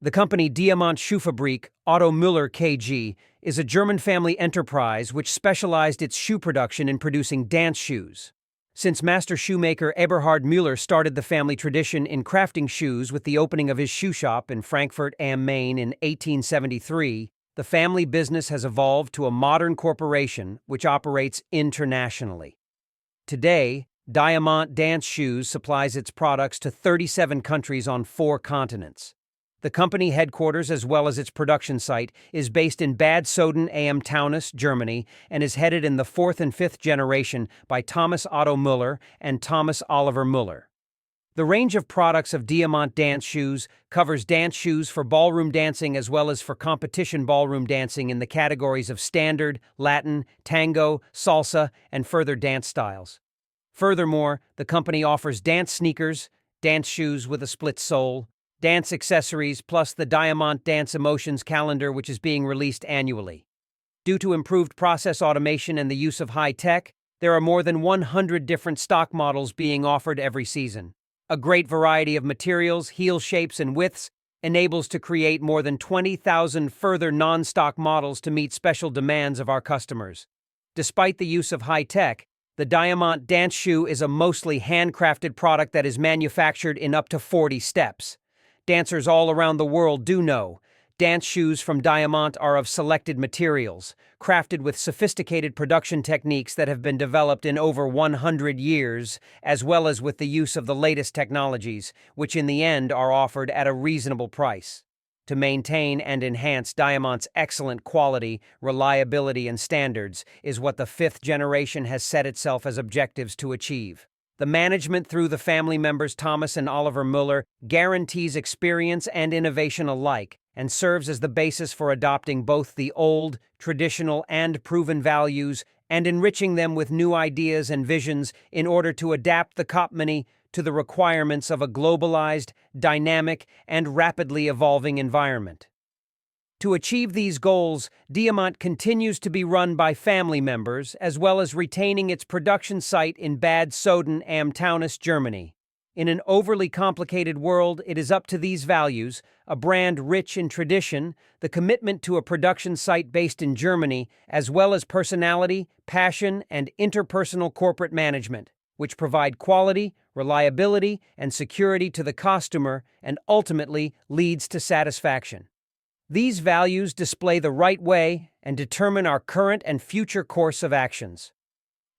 The company Diamant Schuhfabrik, Otto Müller KG, is a German family enterprise which specialized its shoe production in producing dance shoes. Since master shoemaker Eberhard Müller started the family tradition in crafting shoes with the opening of his shoe shop in Frankfurt am Main in 1873, the family business has evolved to a modern corporation which operates internationally. Today, Diamant Dance Shoes supplies its products to 37 countries on 4 continents. The company headquarters, as well as its production site, is based in Bad Soden am Taunus, Germany, and is headed in the 4th and 5th generation by Thomas Otto Müller and Thomas Oliver Müller. The range of products of Diamant Dance Shoes covers dance shoes for ballroom dancing as well as for competition ballroom dancing in the categories of standard, Latin, tango, salsa, and further dance styles. Furthermore, the company offers dance sneakers, dance shoes with a split sole, dance accessories, plus the Diamant Dance Emotions calendar, which is being released annually. Due to improved process automation and the use of high tech, there are more than 100 different stock models being offered every season. A great variety of materials, heel shapes, and widths enables to create more than 20,000 further non-stock models to meet special demands of our customers. Despite the use of high tech, the Diamant Dance Shoe is a mostly handcrafted product that is manufactured in up to 40 steps. Dancers all around the world do know, dance shoes from Diamant are of selected materials, crafted with sophisticated production techniques that have been developed in over 100 years, as well as with the use of the latest technologies, which in the end are offered at a reasonable price. To maintain and enhance Diamant's excellent quality, reliability, and standards is what the 5th generation has set itself as objectives to achieve. The management through the family members Thomas and Oliver Müller guarantees experience and innovation alike and serves as the basis for adopting both the old, traditional, and proven values and enriching them with new ideas and visions in order to adapt the company to the requirements of a globalized, dynamic, and rapidly evolving environment. To achieve these goals, Diamant continues to be run by family members, as well as retaining its production site in Bad Soden am Taunus, Germany. In an overly complicated world, it is up to these values, a brand rich in tradition, the commitment to a production site based in Germany, as well as personality, passion, and interpersonal corporate management, which provide quality, reliability, and security to the customer and ultimately leads to satisfaction. These values display the right way and determine our current and future course of actions.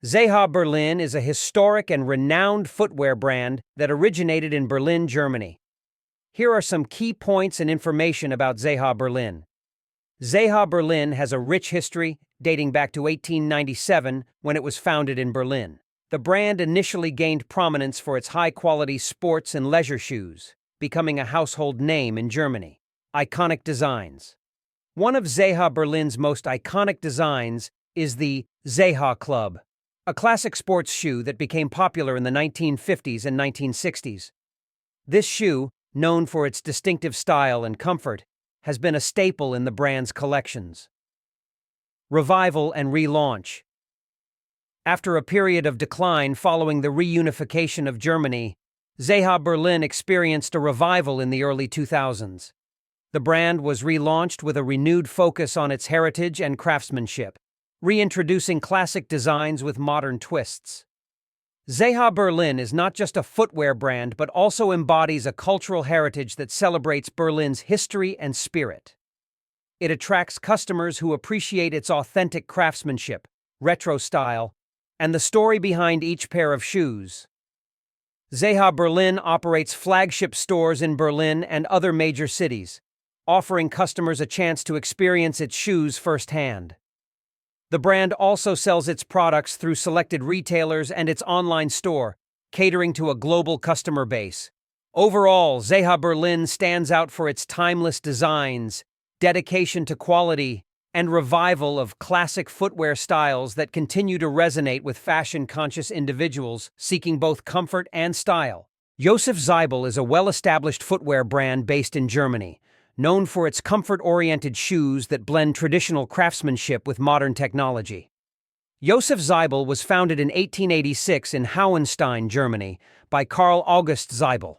Zeha Berlin is a historic and renowned footwear brand that originated in Berlin, Germany. Here are some key points and information about Zeha Berlin. Zeha Berlin has a rich history dating back to 1897 when it was founded in Berlin. The brand initially gained prominence for its high-quality sports and leisure shoes, becoming a household name in Germany. Iconic designs. One of Zeha Berlin's most iconic designs is the Zeha Club, a classic sports shoe that became popular in the 1950s and 1960s. This shoe, known for its distinctive style and comfort, has been a staple in the brand's collections. Revival and relaunch. After a period of decline following the reunification of Germany, Zeha Berlin experienced a revival in the early 2000s. The brand was relaunched with a renewed focus on its heritage and craftsmanship, reintroducing classic designs with modern twists. Zeha Berlin is not just a footwear brand but also embodies a cultural heritage that celebrates Berlin's history and spirit. It attracts customers who appreciate its authentic craftsmanship, retro style, and the story behind each pair of shoes. Zeha Berlin operates flagship stores in Berlin and other major cities, offering customers a chance to experience its shoes firsthand. The brand also sells its products through selected retailers and its online store, catering to a global customer base. Overall, Zeha Berlin stands out for its timeless designs, dedication to quality, and revival of classic footwear styles that continue to resonate with fashion-conscious individuals seeking both comfort and style. Josef Seibel is a well-established footwear brand based in Germany, known for its comfort-oriented shoes that blend traditional craftsmanship with modern technology. Josef Seibel was founded in 1886 in Hauenstein, Germany, by Karl August Seibel.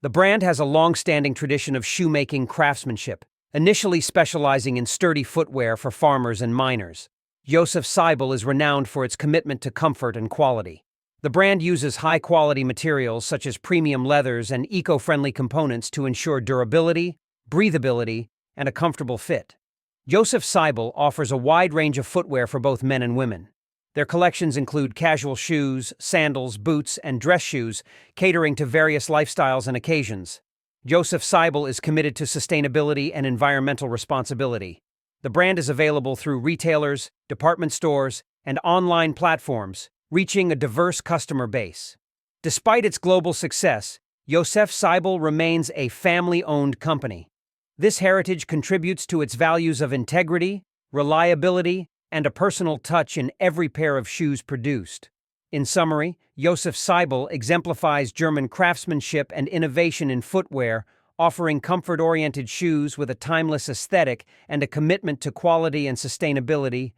The brand has a long-standing tradition of shoemaking craftsmanship, initially specializing in sturdy footwear for farmers and miners. Josef Seibel is renowned for its commitment to comfort and quality. The brand uses high-quality materials such as premium leathers and eco-friendly components to ensure durability, breathability, and a comfortable fit. Josef Seibel offers a wide range of footwear for both men and women. Their collections include casual shoes, sandals, boots, and dress shoes, catering to various lifestyles and occasions. Josef Seibel is committed to sustainability and environmental responsibility. The brand is available through retailers, department stores, and online platforms, reaching a diverse customer base. Despite its global success, Josef Seibel remains a family-owned company. This heritage contributes to its values of integrity, reliability, and a personal touch in every pair of shoes produced. In summary, Josef Seibel exemplifies German craftsmanship and innovation in footwear, offering comfort-oriented shoes with a timeless aesthetic and a commitment to quality and sustainability.